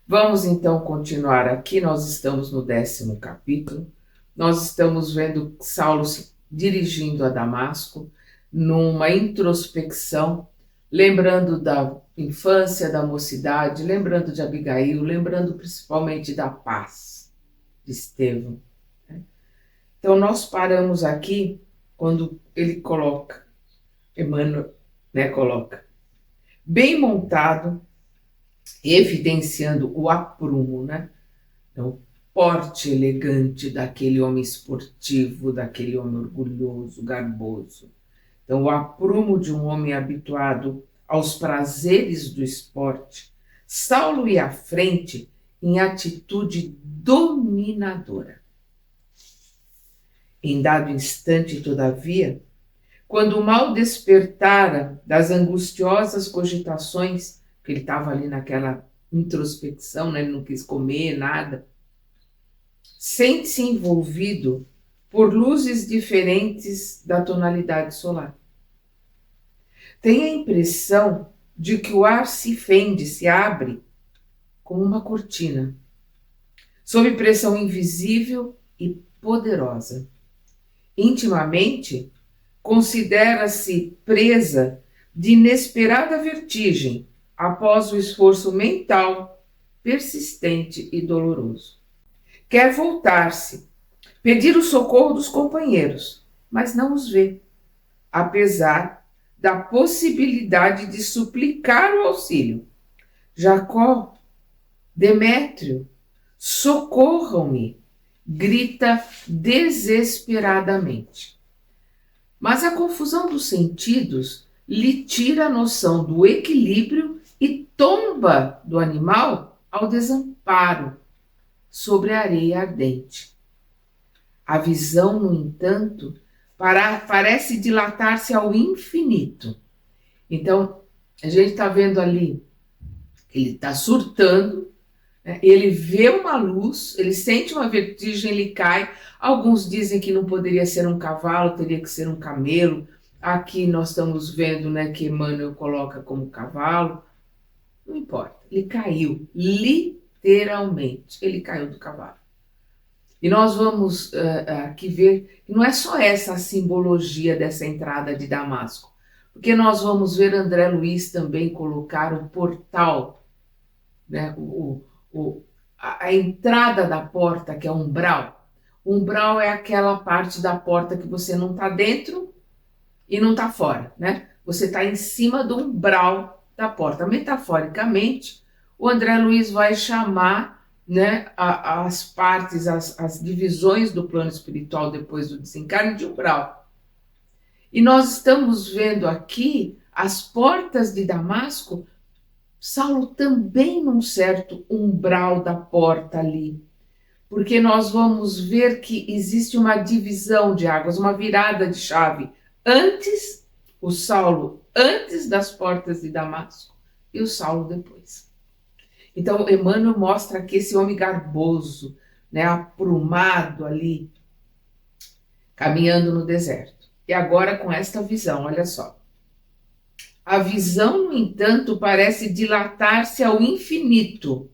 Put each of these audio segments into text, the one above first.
Vamos então continuar aqui. Nós estamos no 10º capítulo. Nós estamos vendo Saulo se dirigindo a Damasco numa introspecção, lembrando da infância, da mocidade, lembrando de Abigail, lembrando principalmente da paz de Estevão. Então nós paramos aqui quando ele coloca, Emmanuel, coloca, bem montado, evidenciando o aprumo, Então, porte elegante daquele homem esportivo, daquele homem orgulhoso, garboso. Então, o aprumo de um homem habituado aos prazeres do esporte, Saulo ia à frente em atitude dominadora. Em dado instante, todavia, quando o mal despertara das angustiosas cogitações, que ele estava ali naquela introspecção, ele não quis comer nada, sente-se envolvido por luzes diferentes da tonalidade solar. Tem a impressão de que o ar se fende, se abre como uma cortina, sob pressão invisível e poderosa. Intimamente, considera-se presa de inesperada vertigem após o esforço mental persistente e doloroso. Quer voltar-se, pedir o socorro dos companheiros, mas não os vê, apesar da possibilidade de suplicar o auxílio. Jacó, Demétrio, socorram-me, grita desesperadamente. Mas a confusão dos sentidos lhe tira a noção do equilíbrio e tomba do animal ao desamparo sobre a areia ardente. A visão, no entanto, parece dilatar-se ao infinito. Então, a gente está vendo ali, ele está surtando, ele vê uma luz, ele sente uma vertigem, ele cai. Alguns dizem que não poderia ser um cavalo, teria que ser um camelo. Aqui nós estamos vendo, que Emmanuel coloca como cavalo. Não importa, ele caiu, literalmente, ele caiu do cavalo. E nós vamos aqui ver que não é só essa a simbologia dessa entrada de Damasco, porque nós vamos ver André Luiz também colocar o portal, a entrada da porta, que é umbral. Umbral é aquela parte da porta que você não está dentro e não está fora, Você está em cima do umbral da porta. Metaforicamente, o André Luiz vai chamar as partes, as divisões do plano espiritual depois do desencarne de umbral. E nós estamos vendo aqui as portas de Damasco, Saulo também num certo umbral da porta ali, porque nós vamos ver que existe uma divisão de águas, uma virada de chave. Antes, o Saulo antes das portas de Damasco e o Saulo depois. Então, Emmanuel mostra aqui esse homem garboso, aprumado ali, caminhando no deserto. E agora com esta visão, olha só. A visão, no entanto, parece dilatar-se ao infinito.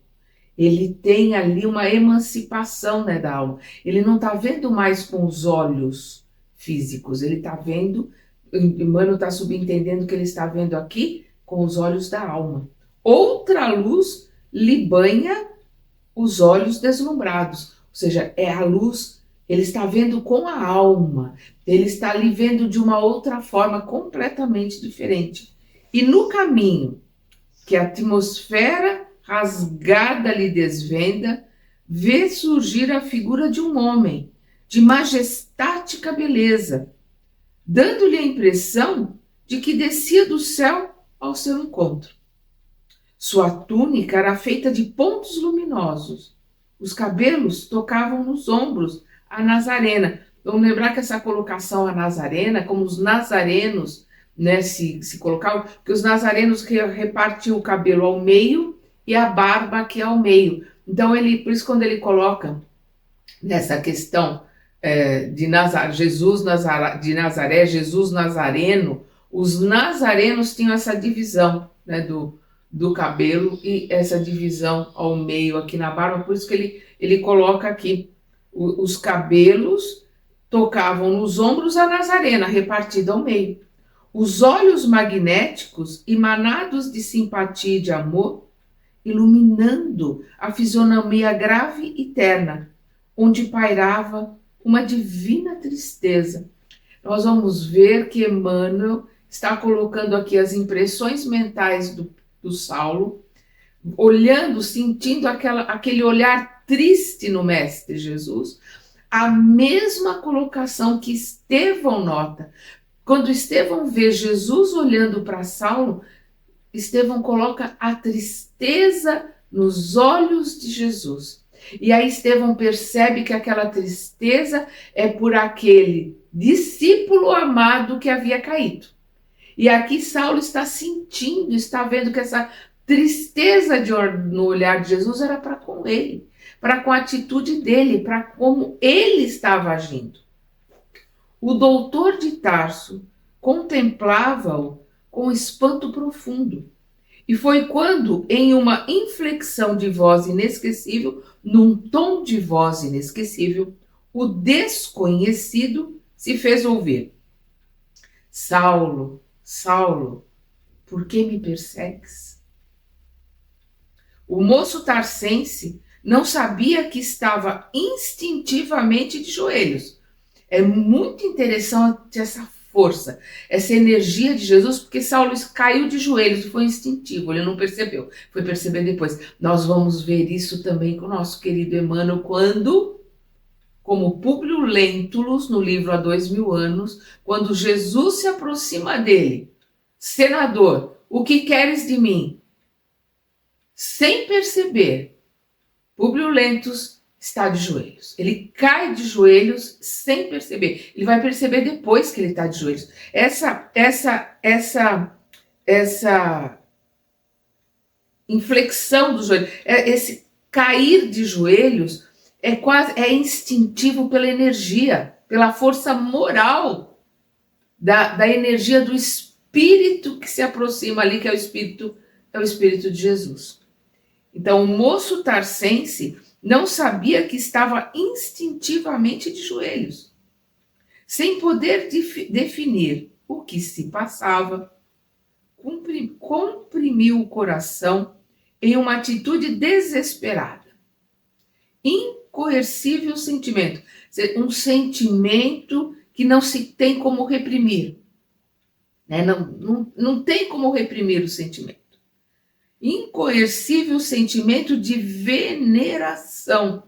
Ele tem ali uma emancipação da alma. Ele não está vendo mais com os olhos físicos, ele está vendo, Emmanuel está subentendendo que ele está vendo aqui com os olhos da alma. Outra luz lhe banha os olhos deslumbrados, ou seja, é a luz, ele está vendo com a alma, ele está ali vendo de uma outra forma completamente diferente. E no caminho que a atmosfera rasgada lhe desvenda, vê surgir a figura de um homem de majestática beleza, dando-lhe a impressão de que descia do céu ao seu encontro. Sua túnica era feita de pontos luminosos. Os cabelos tocavam nos ombros a Nazarena. Vamos lembrar que essa colocação a Nazarena, como os nazarenos se colocavam, porque os nazarenos repartiam o cabelo ao meio e a barba aqui ao meio. Então, por isso quando ele coloca nessa questão de Jesus de Nazaré, Jesus Nazareno, os nazarenos tinham essa divisão do cabelo e essa divisão ao meio aqui na barba, por isso que ele coloca aqui os cabelos tocavam nos ombros a Nazarena, repartida ao meio. Os olhos magnéticos, emanados de simpatia e de amor, iluminando a fisionomia grave e terna, onde pairava uma divina tristeza. Nós vamos ver que Emmanuel está colocando aqui as impressões mentais do Saulo, olhando, sentindo aquele olhar triste no Mestre Jesus, a mesma colocação que Estevão nota. Quando Estevão vê Jesus olhando para Saulo, Estevão coloca a tristeza nos olhos de Jesus. E aí Estevão percebe que aquela tristeza é por aquele discípulo amado que havia caído. E aqui Saulo está sentindo, está vendo que essa tristeza no olhar de Jesus era para com ele, para com a atitude dele, para como ele estava agindo. O doutor de Tarso contemplava-o com espanto profundo. E foi quando, em uma inflexão de voz inesquecível, num tom de voz inesquecível, o desconhecido se fez ouvir. Saulo, Saulo, por que me persegues? O moço tarsense não sabia que estava instintivamente de joelhos. É muito interessante essa força, essa energia de Jesus, porque Saulo caiu de joelhos, foi instintivo, ele não percebeu, foi perceber depois. Nós vamos ver isso também com o nosso querido Emmanuel, quando, como Públio Lentulus, no livro Há 2000 anos, quando Jesus se aproxima dele, senador, o que queres de mim? Sem perceber, Públio Lentulus está de joelhos. Ele cai de joelhos sem perceber. Ele vai perceber depois que ele está de joelhos. Essa inflexão do joelho, esse cair de joelhos é instintivo pela energia, pela força moral da energia do espírito que se aproxima ali, que é o espírito de Jesus. Então, o moço tarsense não sabia que estava instintivamente de joelhos. Sem poder definir o que se passava, comprimiu o coração em uma atitude desesperada. Incoercível sentimento, um sentimento que não se tem como reprimir. Né? Não tem como reprimir o sentimento. Incoercível sentimento de veneração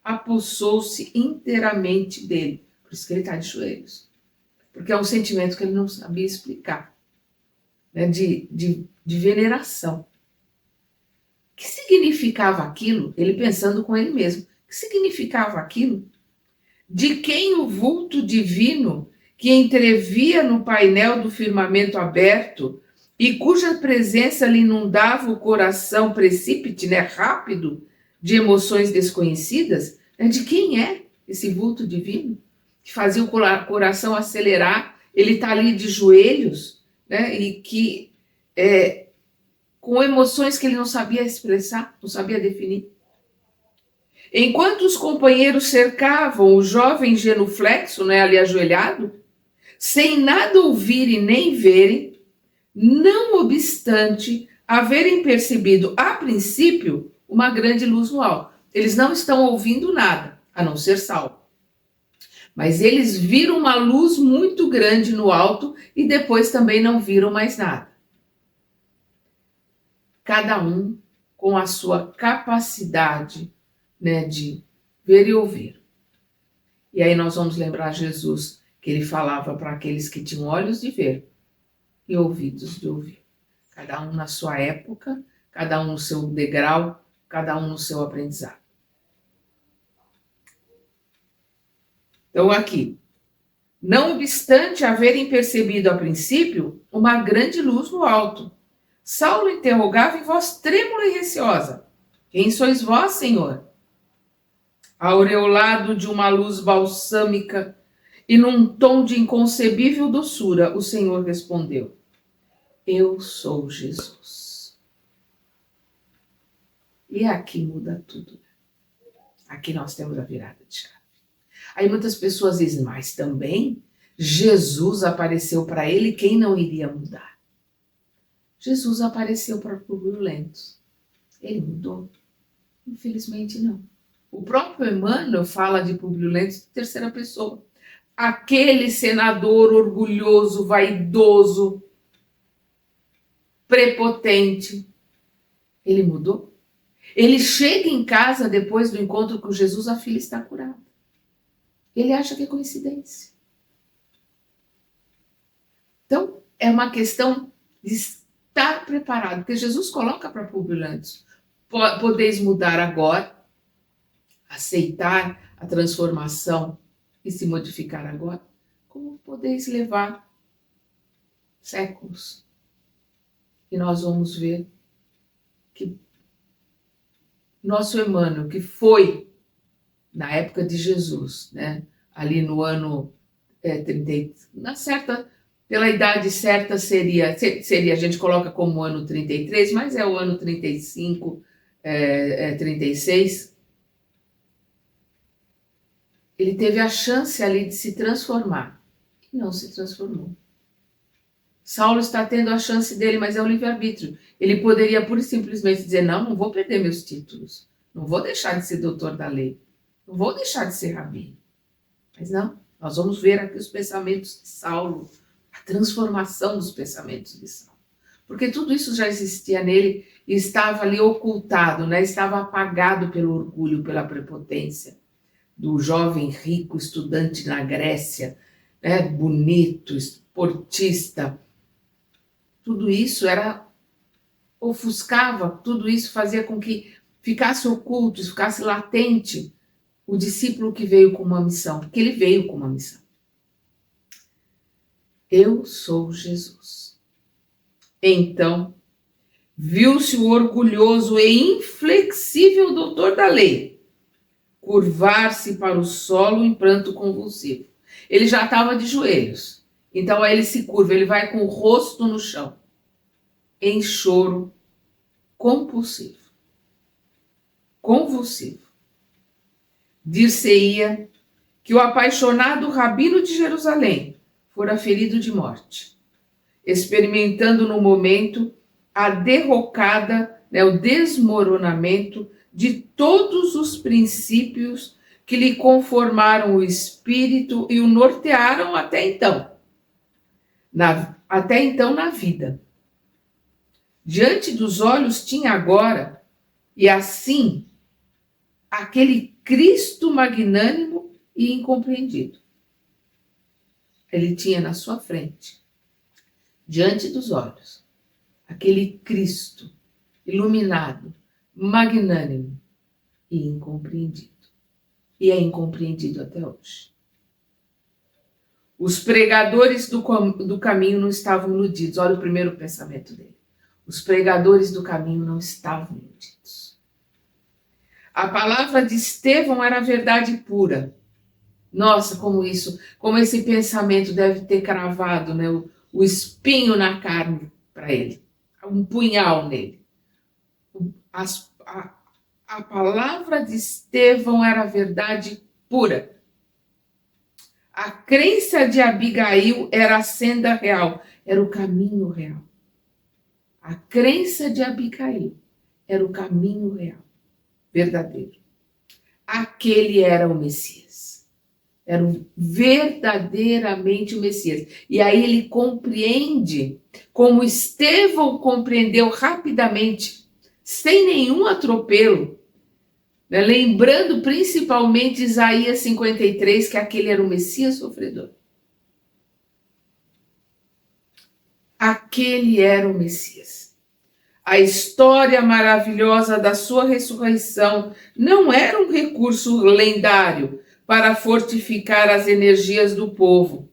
apossou-se inteiramente dele. Por isso que ele está de joelhos. Porque é um sentimento que ele não sabia explicar. Né? De veneração. O que significava aquilo? Ele pensando com ele mesmo. O que significava aquilo? De quem o vulto divino que entrevia no painel do firmamento aberto e cuja presença lhe inundava o coração precípite, né, rápido, de emoções desconhecidas, né, de quem é esse vulto divino que fazia o coração acelerar? Ele está ali de joelhos, né, e que com emoções que ele não sabia expressar, não sabia definir. Enquanto os companheiros cercavam o jovem genuflexo, né, ali ajoelhado, sem nada ouvirem nem verem, não obstante haverem percebido a princípio uma grande luz no alto. Eles não estão ouvindo nada, a não ser Saulo. Mas eles viram uma luz muito grande no alto e depois também não viram mais nada. Cada um com a sua capacidade, né, de ver e ouvir. E aí nós vamos lembrar Jesus, que ele falava para aqueles que tinham olhos de ver e ouvidos de ouvir. Cada um na sua época, cada um no seu degrau, cada um no seu aprendizado. Então aqui, não obstante haverem percebido a princípio uma grande luz no alto, Saulo interrogava em voz trêmula e receosa: quem sois vós, Senhor? Aureolado de uma luz balsâmica e num tom de inconcebível doçura, o Senhor respondeu: eu sou Jesus. E aqui muda tudo. Aqui nós temos a virada de chave. Aí muitas pessoas dizem, mas também Jesus apareceu para ele, quem não iria mudar? Jesus apareceu para Públio Lento. Ele mudou? Infelizmente não. O próprio Emmanuel fala de Públio Lento em terceira pessoa. Aquele senador orgulhoso, vaidoso, prepotente, ele mudou? Ele chega em casa depois do encontro com Jesus, a filha está curada. Ele acha que é coincidência. Então, é uma questão de estar preparado, porque Jesus coloca para Públio Lento, podeis mudar agora, aceitar a transformação e se modificar agora, como podeis levar séculos. E nós vamos ver que nosso Emmanuel, que foi na época de Jesus, né, ali no ano 30, pela idade certa seria, a gente coloca como ano 33, mas é o ano 35, 36. Ele teve a chance ali de se transformar e não se transformou. Saulo está tendo a chance dele, mas é o livre-arbítrio. Ele poderia pura e simplesmente dizer, não vou perder meus títulos, não vou deixar de ser doutor da lei, não vou deixar de ser rabino. Mas não, nós vamos ver aqui os pensamentos de Saulo, a transformação dos pensamentos de Saulo. Porque tudo isso já existia nele e estava ali ocultado, né? Estava apagado pelo orgulho, pela prepotência do jovem rico estudante na Grécia, né? Bonito, esportista. Tudo isso ofuscava, tudo isso fazia com que ficasse oculto, ficasse latente o discípulo que veio com uma missão, porque ele veio com uma missão. Eu sou Jesus. Então, viu-se o orgulhoso e inflexível doutor da lei curvar-se para o solo em pranto convulsivo. Ele já estava de joelhos, então aí ele se curva, ele vai com o rosto no chão, em choro compulsivo, convulsivo. Dir-se-ia que o apaixonado rabino de Jerusalém fora ferido de morte, experimentando no momento a derrocada, o desmoronamento de todos os princípios que lhe conformaram o espírito e o nortearam até então na vida. Diante dos olhos tinha agora, e assim, aquele Cristo magnânimo e incompreendido. Ele tinha na sua frente, diante dos olhos, aquele Cristo iluminado, magnânimo e incompreendido. E é incompreendido até hoje. Os pregadores do caminho não estavam iludidos. Olha o primeiro pensamento dele. Os pregadores do caminho não estavam iludidos. A palavra de Estevão era verdade pura. Nossa, como esse pensamento deve ter cravado, né, o espinho na carne para ele. Um punhal nele. A palavra de Estevão era verdade pura. A crença de Abigail era a senda real, era o caminho real. A crença de Abigail era o caminho real, verdadeiro. Aquele era o Messias. Era verdadeiramente o Messias. E aí ele compreende, como Estevão compreendeu rapidamente, sem nenhum atropelo, né? Lembrando principalmente Isaías 53, que aquele era o Messias sofredor. Aquele era o Messias. A história maravilhosa da sua ressurreição não era um recurso lendário para fortificar as energias do povo.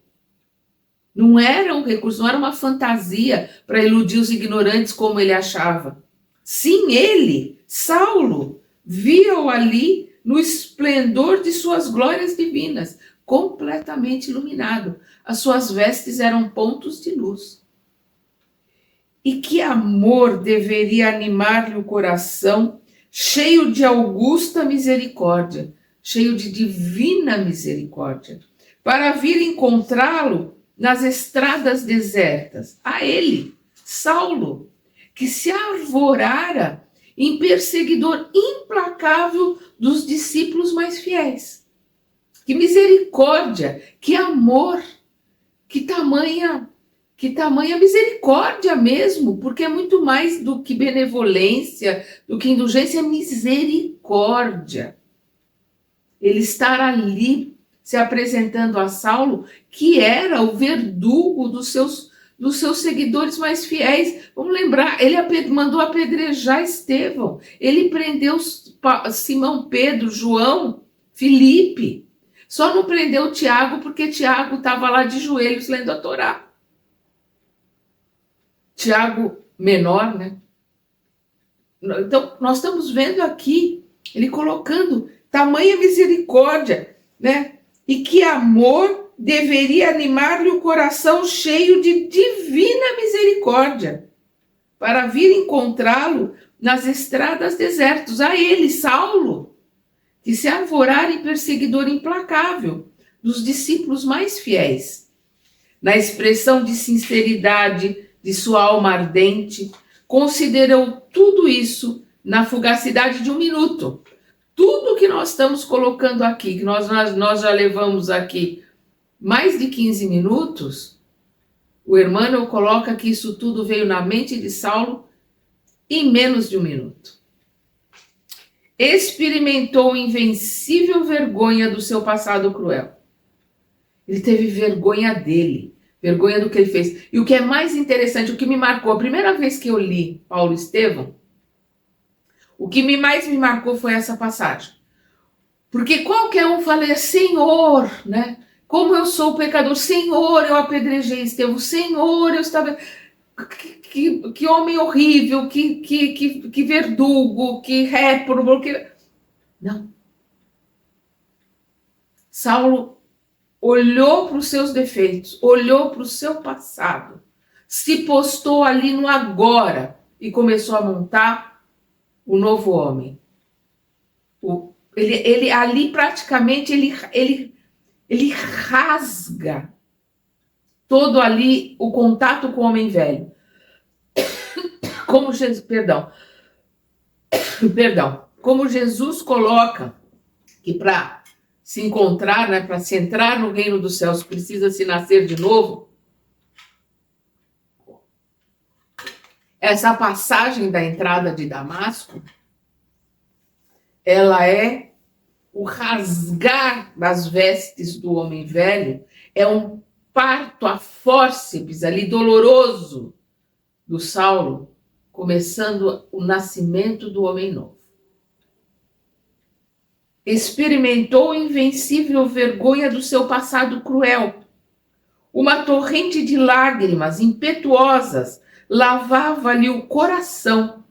Não era um recurso, não era uma fantasia para iludir os ignorantes como ele achava. Sim, ele, Saulo, via-o ali no esplendor de suas glórias divinas, completamente iluminado. As suas vestes eram pontos de luz. E que amor deveria animar-lhe o coração cheio de augusta misericórdia, cheio de divina misericórdia, para vir encontrá-lo nas estradas desertas. A ele, Saulo, que se arvorara em perseguidor implacável dos discípulos mais fiéis. Que misericórdia, que amor, que tamanha misericórdia mesmo, porque é muito mais do que benevolência, do que indulgência, é misericórdia. Ele estar ali se apresentando a Saulo, que era o verdugo dos seus seguidores mais fiéis. Vamos lembrar, ele mandou apedrejar Estevão, ele prendeu Simão Pedro, João, Filipe. Só não prendeu Tiago porque Tiago estava lá de joelhos lendo a Torá. Tiago menor, né? Então, nós estamos vendo aqui, ele colocando tamanha misericórdia, né? E que amor deveria animar-lhe o coração cheio de divina misericórdia, para vir encontrá-lo nas estradas desertas. A ele, Saulo, que se arvorara em perseguidor implacável dos discípulos mais fiéis. Na expressão de sinceridade de sua alma ardente, considerou tudo isso na fugacidade de um minuto. Tudo que nós estamos colocando aqui, que nós já levamos aqui mais de 15 minutos, o Emmanuel coloca que isso tudo veio na mente de Saulo em menos de um minuto. Experimentou invencível vergonha do seu passado cruel. Ele teve vergonha dele, vergonha do que ele fez. E o que é mais interessante, o que me marcou, a primeira vez que eu li Paulo Estevão, o que mais me marcou foi essa passagem. Porque qualquer um fala, Senhor, né? Como eu sou pecador, Senhor, eu apedrejei Estevão, Senhor, eu estava... Que homem horrível, que verdugo, que réprobo, Não. Saulo olhou para os seus defeitos, olhou para o seu passado, se postou ali no agora e começou a montar o novo homem. Ele ali praticamente ele rasga todo ali o contato com o homem velho. Como Jesus, como Jesus coloca que para se encontrar, né, para se entrar no reino dos céus, precisa se nascer de novo. Essa passagem da entrada de Damasco, ela é o rasgar das vestes do homem velho, é um parto a fórceps ali doloroso do Saulo, começando o nascimento do homem novo. Experimentou invencível vergonha do seu passado cruel. Uma torrente de lágrimas impetuosas lavava-lhe o coração.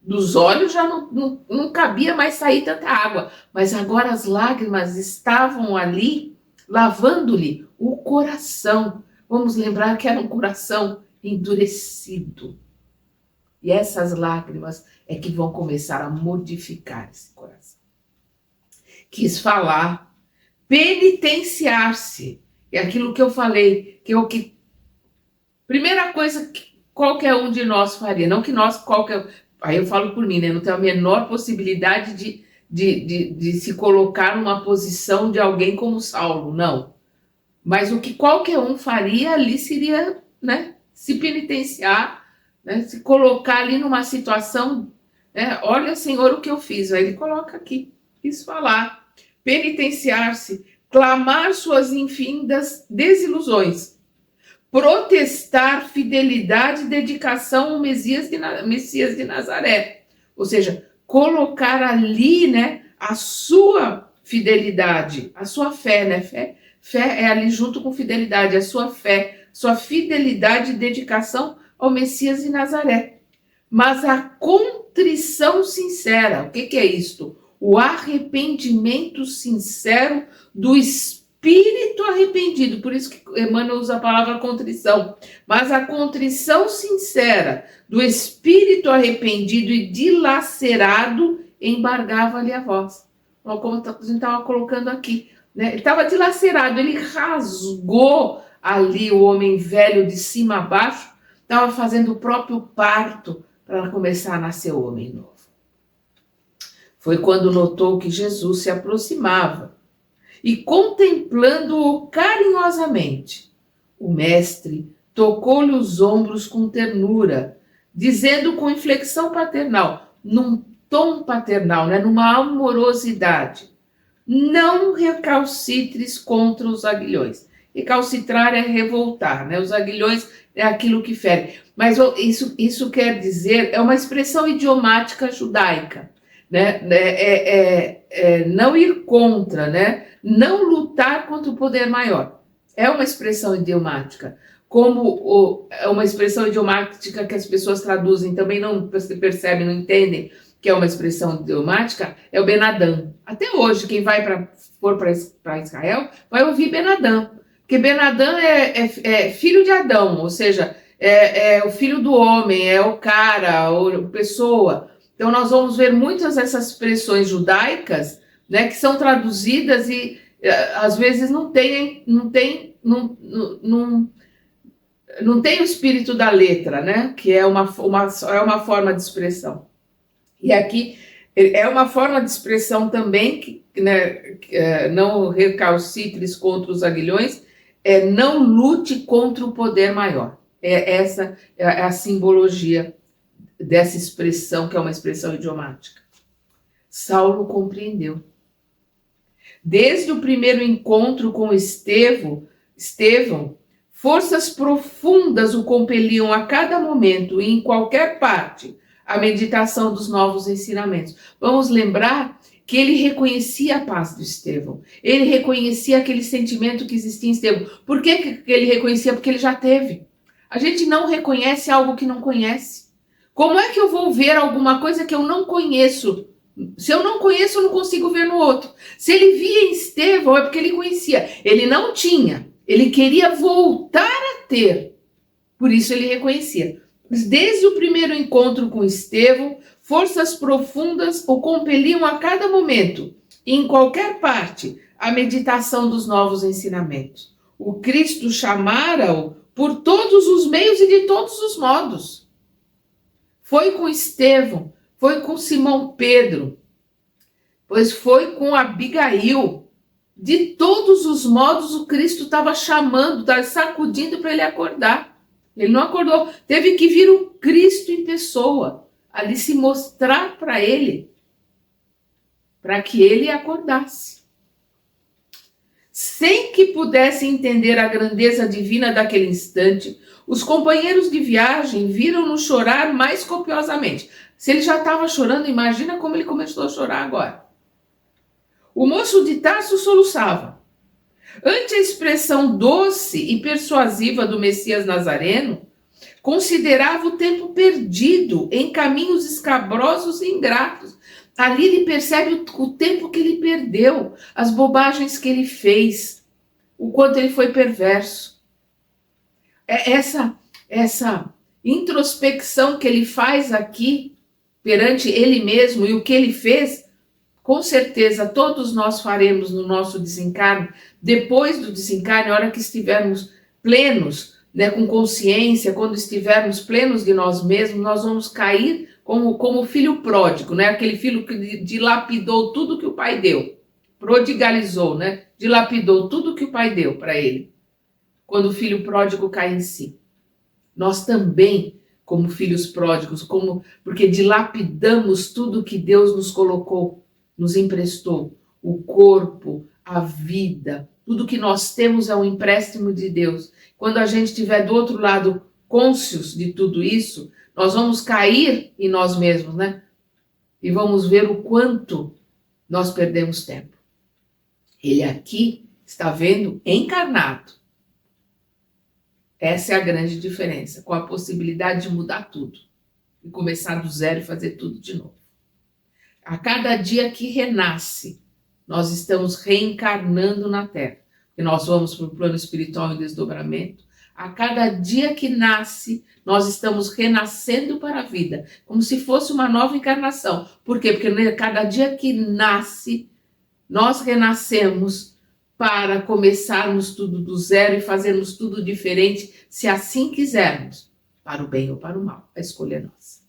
Dos olhos já não cabia mais sair tanta água, mas agora as lágrimas estavam ali lavando-lhe o coração. Vamos lembrar que era um coração endurecido. E essas lágrimas é que vão começar a modificar esse coração. Quis falar, penitenciar-se. É aquilo que eu falei, que é o que... Primeira coisa que qualquer um de nós faria, não que nós, aí eu falo por mim, né? Não tenho a menor possibilidade de se colocar numa posição de alguém como Saulo, não. Mas o que qualquer um faria ali seria, né, se penitenciar, né, se colocar ali numa situação, né, olha, Senhor, o que eu fiz. Aí ele coloca aqui, quis falar, penitenciar-se, clamar suas infindas desilusões, protestar fidelidade e dedicação ao Messias de Nazaré. Ou seja, colocar ali, né, a sua fidelidade, a sua fé, né? Fé é ali junto com fidelidade, a sua fé, sua fidelidade e dedicação ao Messias de Nazaré. Mas a contrição sincera, o que é isto? O arrependimento sincero do espírito espírito arrependido. Por isso que Emmanuel usa a palavra contrição. Mas a contrição sincera do espírito arrependido e dilacerado embargava-lhe a voz. Como a gente estava colocando aqui, né? Ele estava dilacerado, ele rasgou ali o homem velho de cima a baixo, estava fazendo o próprio parto para começar a nascer o homem novo. Foi quando notou que Jesus se aproximava e, contemplando-o carinhosamente, o mestre tocou-lhe os ombros com ternura, dizendo com inflexão paternal, num tom paternal, né, numa amorosidade: não recalcitres contra os aguilhões. Recalcitrar é revoltar, né? Os aguilhões é aquilo que fere. Mas isso quer dizer, é uma expressão idiomática judaica, né? Não ir contra, né? Não lutar contra o poder maior. É uma expressão idiomática. Como é uma expressão idiomática que as pessoas traduzem, também não percebem, não entendem que é uma expressão idiomática, é o Ben-Hadad. Até hoje, quem for para Israel vai ouvir Ben-Hadad, porque Ben-Hadad é filho de Adão, ou seja, é o filho do homem, é o cara, a pessoa. Então nós vamos ver muitas dessas expressões judaicas, né, que são traduzidas e às vezes não tem o espírito da letra, né, que é uma forma de expressão. E aqui é uma forma de expressão também, que, né, não recalcitres contra os aguilhões, não lute contra o poder maior. Essa é a simbologia dessa expressão, que é uma expressão idiomática. Saulo compreendeu. Desde o primeiro encontro com Estevão, forças profundas o compeliam a cada momento e em qualquer parte a meditação dos novos ensinamentos. Vamos lembrar que ele reconhecia a paz de Estevão. Ele reconhecia aquele sentimento que existia em Estevão. Por que ele reconhecia? Porque ele já teve. A gente não reconhece algo que não conhece. Como é que eu vou ver alguma coisa que eu não conheço? Se eu não conheço, eu não consigo ver no outro. Se ele via em Estevão, é porque ele conhecia. Ele não tinha. Ele queria voltar a ter. Por isso ele reconhecia. Desde o primeiro encontro com Estevão, forças profundas o compeliam a cada momento, e em qualquer parte, a meditação dos novos ensinamentos. O Cristo chamara-o por todos os meios e de todos os modos. Foi com Estevão, foi com Simão Pedro, pois foi com Abigail. De todos os modos, o Cristo estava chamando, estava sacudindo para ele acordar. Ele não acordou, teve que vir o Cristo em pessoa, ali se mostrar para ele, para que ele acordasse. Sem que pudesse entender a grandeza divina daquele instante, os companheiros de viagem viram-no chorar mais copiosamente. Se ele já estava chorando, imagina como ele começou a chorar agora. O moço de Tarso soluçava. Ante a expressão doce e persuasiva do Messias Nazareno, considerava o tempo perdido em caminhos escabrosos e ingratos. Ali ele percebe o tempo que ele perdeu, as bobagens que ele fez, o quanto ele foi perverso. Essa introspecção que ele faz aqui perante ele mesmo e o que ele fez, com certeza todos nós faremos no nosso desencarne. Depois do desencarne, a hora que estivermos plenos, né, com consciência, quando estivermos plenos de nós mesmos, nós vamos cair como o filho pródigo, né? Aquele filho que dilapidou tudo que o pai deu, prodigalizou, né? Dilapidou tudo que o pai deu para ele. Quando o filho pródigo cai em si. Nós também, como filhos pródigos, porque dilapidamos tudo que Deus nos colocou, nos emprestou, o corpo, a vida, tudo que nós temos é um empréstimo de Deus. Quando a gente estiver do outro lado cônscios de tudo isso, nós vamos cair em nós mesmos, né? E vamos ver o quanto nós perdemos tempo. Ele aqui está vendo encarnado. Essa é a grande diferença, com a possibilidade de mudar tudo. E começar do zero e fazer tudo de novo. A cada dia que renasce, nós estamos reencarnando na Terra. que nós vamos para o plano espiritual em desdobramento. A cada dia que nasce, nós estamos renascendo para a vida, como se fosse uma nova encarnação. Por quê? Porque cada dia que nasce, nós renascemos para começarmos tudo do zero e fazermos tudo diferente, se assim quisermos, para o bem ou para o mal. A escolha é nossa.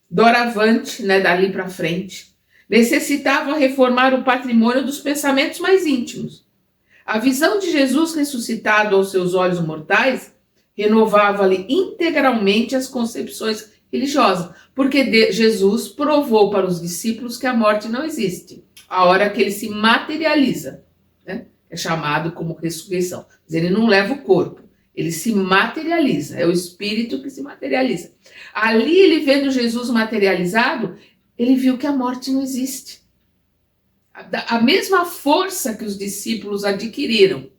Doravante, dali para frente, necessitava reformar o patrimônio dos pensamentos mais íntimos. A visão de Jesus ressuscitado aos seus olhos mortais renovava-lhe integralmente as concepções religiosas, porque Jesus provou para os discípulos que a morte não existe, a hora que ele se materializa, é chamado como ressurreição, mas ele não leva o corpo, ele se materializa, é o espírito que se materializa. Ali, ele vendo Jesus materializado, ele viu que a morte não existe. A mesma força que os discípulos adquiriram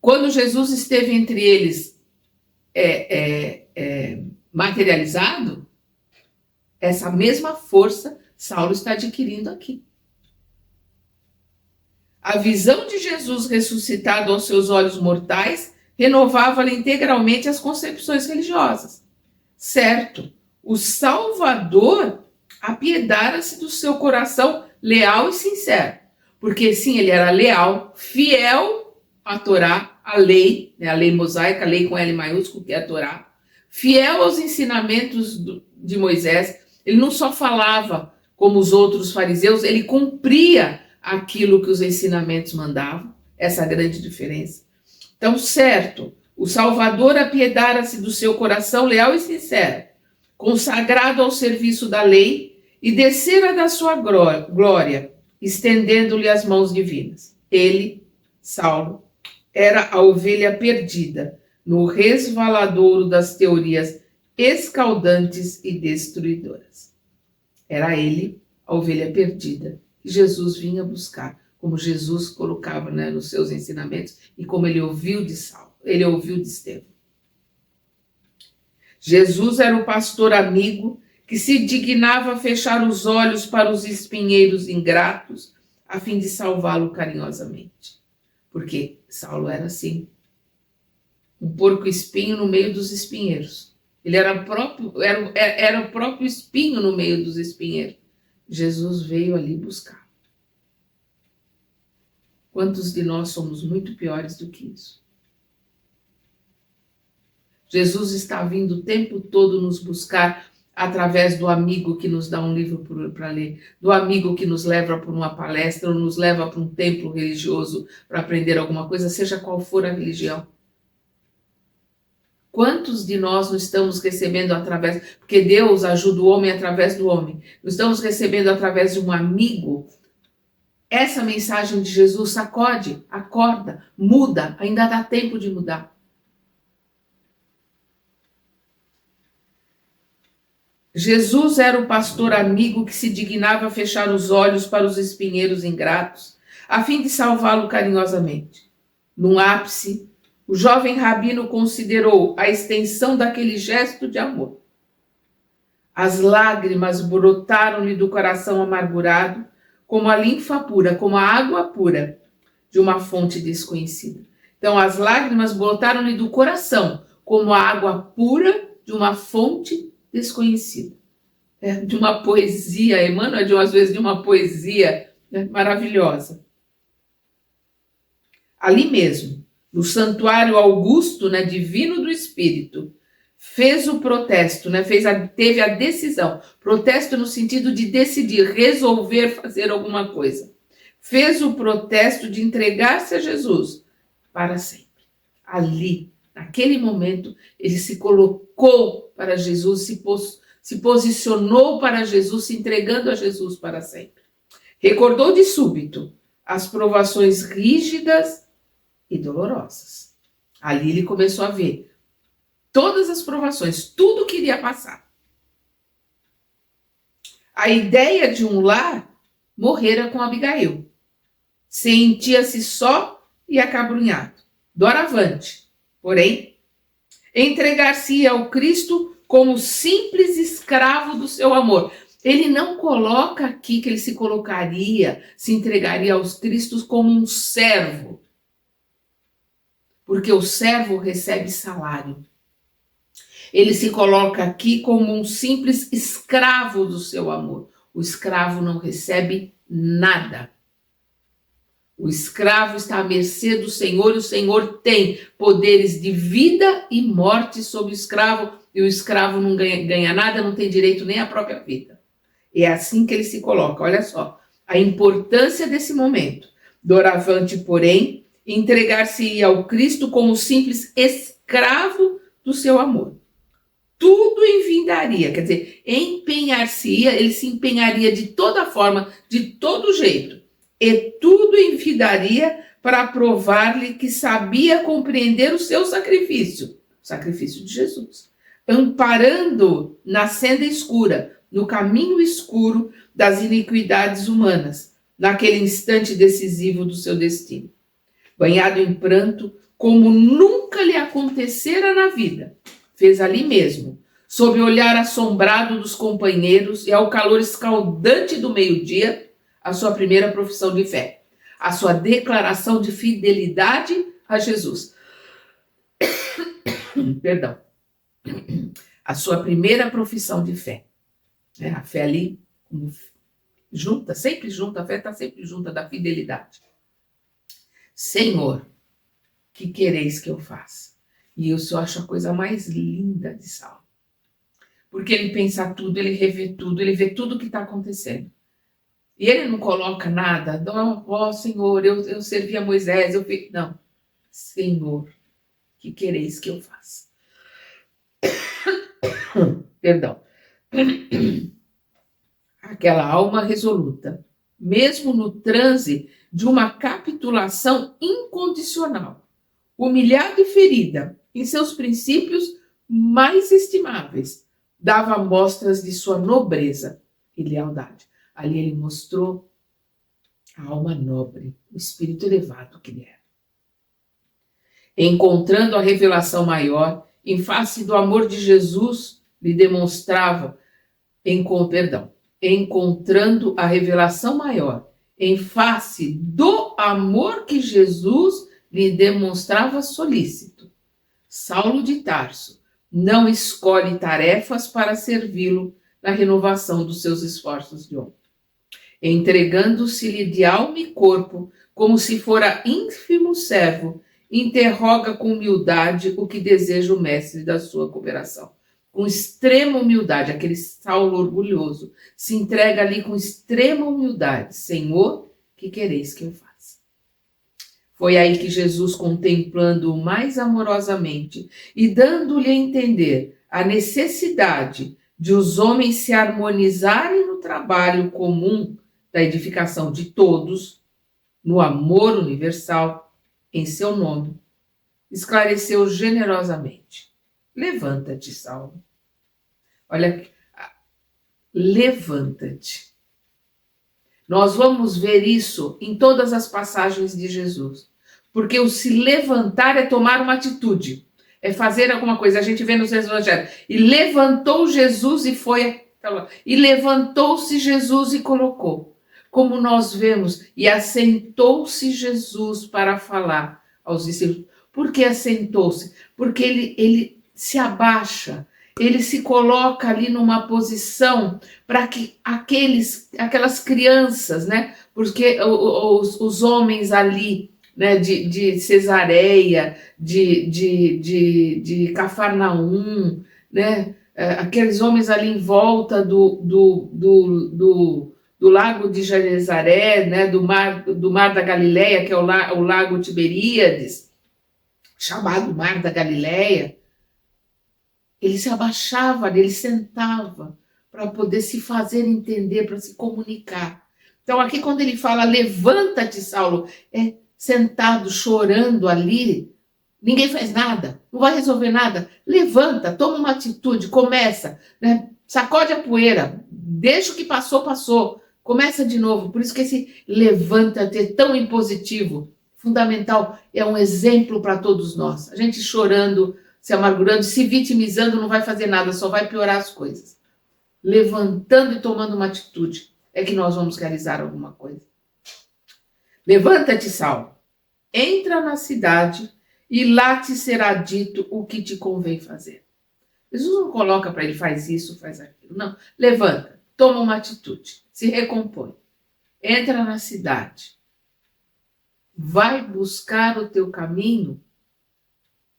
quando Jesus esteve entre eles materializado, essa mesma força Saulo está adquirindo aqui. A visão de Jesus ressuscitado aos seus olhos mortais renovava-lhe integralmente as concepções religiosas. Certo, o Salvador apiedara-se do seu coração leal e sincero, porque sim, ele era leal, fiel à Torá, à lei, a lei mosaica, a lei com L maiúsculo, que é a Torá, fiel aos ensinamentos de Moisés. Ele não só falava como os outros fariseus, ele cumpria aquilo que os ensinamentos mandavam, essa é a grande diferença. Então, certo, o Salvador apiedara-se do seu coração leal e sincero, consagrado ao serviço da lei, e descera da sua glória, estendendo-lhe as mãos divinas. Ele, Saulo, era a ovelha perdida no resvaladouro das teorias escaldantes e destruidoras. Era ele, a ovelha perdida, que Jesus vinha buscar, como Jesus colocava nos seus ensinamentos e como ele ouviu de Saulo, ele ouviu de Estevão. Jesus era o pastor amigo que se dignava fechar os olhos para os espinheiros ingratos, a fim de salvá-lo carinhosamente. Porque Saulo era assim, um porco-espinho no meio dos espinheiros. Ele era o próprio espinho no meio dos espinheiros. Jesus veio ali buscar. Quantos de nós somos muito piores do que isso? Jesus está vindo o tempo todo nos buscar através do amigo que nos dá um livro para ler, do amigo que nos leva para uma palestra ou nos leva para um templo religioso para aprender alguma coisa, seja qual for a religião. Quantos de nós não estamos recebendo através, porque Deus ajuda o homem através do homem, não estamos recebendo através de um amigo essa mensagem de Jesus? Sacode, acorda, muda, ainda dá tempo de mudar. Jesus era o pastor amigo que se dignava fechar os olhos para os espinheiros ingratos, a fim de salvá-lo carinhosamente. Num ápice, o jovem rabino considerou a extensão daquele gesto de amor. As lágrimas brotaram-lhe do coração amargurado, como a linfa pura, como a água pura de uma fonte desconhecida. Então, as lágrimas brotaram-lhe do coração, como a água pura de uma fonte desconhecida. De uma poesia, Emmanuel, às vezes de uma poesia maravilhosa. Ali mesmo, no santuário augusto, divino do Espírito, fez o protesto, teve a decisão. Protesto no sentido de decidir, resolver fazer alguma coisa. Fez o protesto de entregar-se a Jesus para sempre. Ali, naquele momento, ele se colocou para Jesus, se posicionou para Jesus, se entregando a Jesus para sempre. Recordou de súbito as provações rígidas e dolorosas. Ali ele começou a ver todas as provações, tudo que iria passar. A ideia de um lar morrera com Abigail. Sentia-se só e acabrunhado. Doravante, porém, entregar-se ao Cristo como simples escravo do seu amor. Ele não coloca aqui que ele se colocaria, se entregaria aos Cristos como um servo, porque o servo recebe salário. Ele se coloca aqui como um simples escravo do seu amor. O escravo não recebe nada. O escravo está à mercê do Senhor e o Senhor tem poderes de vida e morte sobre o escravo, e o escravo não ganha nada, não tem direito nem à própria vida. É assim que ele se coloca. Olha só, a importância desse momento. Doravante, porém, entregar-se-ia ao Cristo como simples escravo do seu amor. Tudo envindaria, quer dizer, empenhar-se-ia, ele se empenharia de toda forma, de todo jeito, e tudo envidaria para provar-lhe que sabia compreender o seu sacrifício, o sacrifício de Jesus, amparando na senda escura, no caminho escuro das iniquidades humanas, naquele instante decisivo do seu destino. Banhado em pranto, como nunca lhe acontecera na vida, fez ali mesmo, sob o olhar assombrado dos companheiros e ao calor escaldante do meio-dia, a sua primeira profissão de fé, a sua declaração de fidelidade a Jesus. Perdão. A sua primeira profissão de fé. A fé ali, junta, sempre junta, a fé está sempre junta da fidelidade. Senhor, que quereis que eu faça? E isso eu acho a coisa mais linda de Saulo. Porque ele pensa tudo, ele revê tudo, ele vê tudo o que está acontecendo. E ele não coloca nada, ó Senhor, eu servi a Moisés, eu fiz. Não. Senhor, que quereis que eu faça? Perdão. Aquela alma resoluta, mesmo no transe de uma capitulação incondicional, humilhada e ferida em seus princípios mais estimáveis, dava mostras de sua nobreza e lealdade. Ali ele mostrou a alma nobre, o espírito elevado que ele era. Encontrando a revelação maior, em face do amor de Jesus, lhe demonstrava, encontrando a revelação maior, em face do amor que Jesus lhe demonstrava solícito. Saulo de Tarso não escolhe tarefas para servi-lo na renovação dos seus esforços de homem. Entregando-se-lhe de alma e corpo, como se fora ínfimo servo, interroga com humildade o que deseja o mestre da sua cooperação. Com extrema humildade, aquele Saulo orgulhoso, se entrega ali com extrema humildade. Senhor, que quereis que eu faça? Foi aí que Jesus, contemplando-o mais amorosamente e dando-lhe a entender a necessidade de os homens se harmonizarem no trabalho comum da edificação de todos, no amor universal, em seu nome, esclareceu generosamente. Levanta-te, Saulo. Olha, levanta-te. Nós vamos ver isso em todas as passagens de Jesus. Porque o se levantar é tomar uma atitude, é fazer alguma coisa. A gente vê nos evangelhos. E levantou Jesus e foi. E levantou-se Jesus e colocou. Como nós vemos, e assentou-se Jesus para falar aos discípulos. Por que assentou-se? Porque ele se abaixa, ele se coloca ali numa posição para que aquelas crianças, né? Porque os homens ali, né, de Cesareia, de Cafarnaum, né? Aqueles homens ali em volta do lago de Genezaré, né, do mar da Galileia, que é o lago Tiberíades, chamado Mar da Galileia. Ele se abaixava, ele sentava para poder se fazer entender, para se comunicar. Então aqui quando ele fala, levanta-te, Saulo, é sentado, chorando ali, ninguém faz nada, não vai resolver nada. Levanta, toma uma atitude, começa, né? Sacode a poeira, deixa o que passou, passou, começa de novo. Por isso que esse levanta-te é tão impositivo, fundamental, é um exemplo para todos nós. A gente chorando, se amargurando, se vitimizando, não vai fazer nada, só vai piorar as coisas. levantando e tomando uma atitude, é que nós vamos realizar alguma coisa. Levanta-te, Saulo, entra na cidade e lá te será dito o que te convém fazer. Jesus não coloca para ele, faz isso, faz aquilo. Não, levanta, toma uma atitude, se recompõe, entra na cidade, vai buscar o teu caminho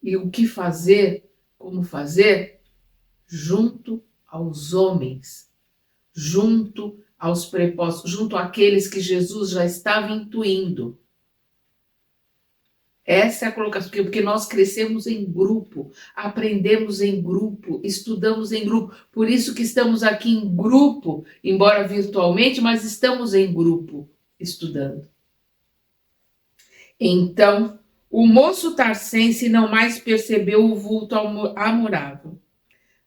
e o que fazer, como fazer, junto aos homens, junto aos prepostos, junto àqueles que Jesus já estava intuindo. Essa é a colocação, porque nós crescemos em grupo, aprendemos em grupo, estudamos em grupo, por isso que estamos aqui em grupo, embora virtualmente, mas estamos em grupo estudando. Então, o moço tarcense não mais percebeu o vulto amorável,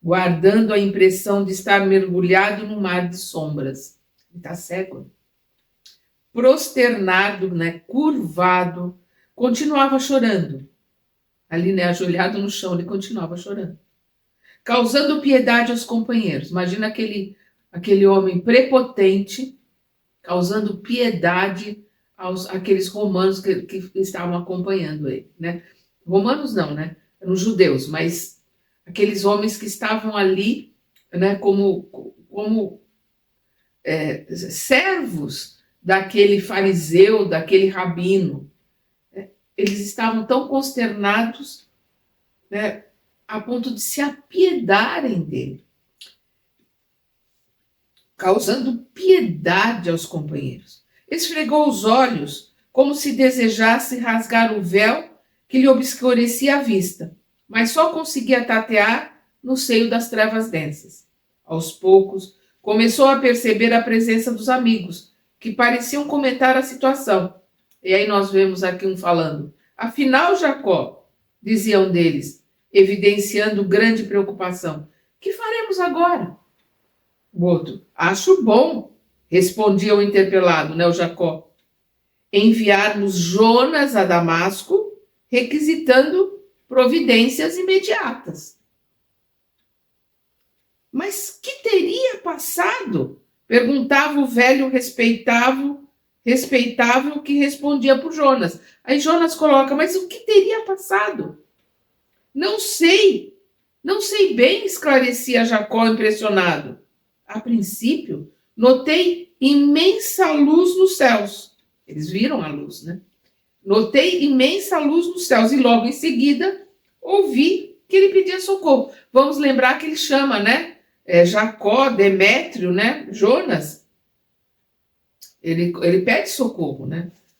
guardando a impressão de estar mergulhado no mar de sombras. Ele está cego. Prosternado, curvado, continuava chorando. Ali, ajoelhado no chão, ele continuava chorando. Causando piedade aos companheiros. Imagina aquele homem prepotente, causando piedade àqueles romanos que estavam acompanhando ele. Romanos não, eram judeus, mas aqueles homens que estavam ali como servos daquele fariseu, daquele rabino. Eles estavam tão consternados, a ponto de se apiedarem dele, causando piedade aos companheiros. Esfregou os olhos, como se desejasse rasgar o véu que lhe obscurecia a vista, mas só conseguia tatear no seio das trevas densas. Aos poucos, começou a perceber a presença dos amigos, que pareciam comentar a situação. E aí nós vemos aqui um falando, afinal, Jacó, dizia um deles, evidenciando grande preocupação, que faremos agora? O outro, acho bom, respondia o interpelado, o Jacó, enviarmos Jonas a Damasco, requisitando providências imediatas. Mas que teria passado? Perguntava o velho respeitável que respondia por Jonas. Aí Jonas coloca, mas o que teria passado? Não sei bem, esclarecia Jacó impressionado. A princípio, notei imensa luz nos céus. Eles viram a luz, Notei imensa luz nos céus e logo em seguida ouvi que ele pedia socorro. Vamos lembrar que ele chama, Jacó, Demétrio, Jonas. Ele pede socorro,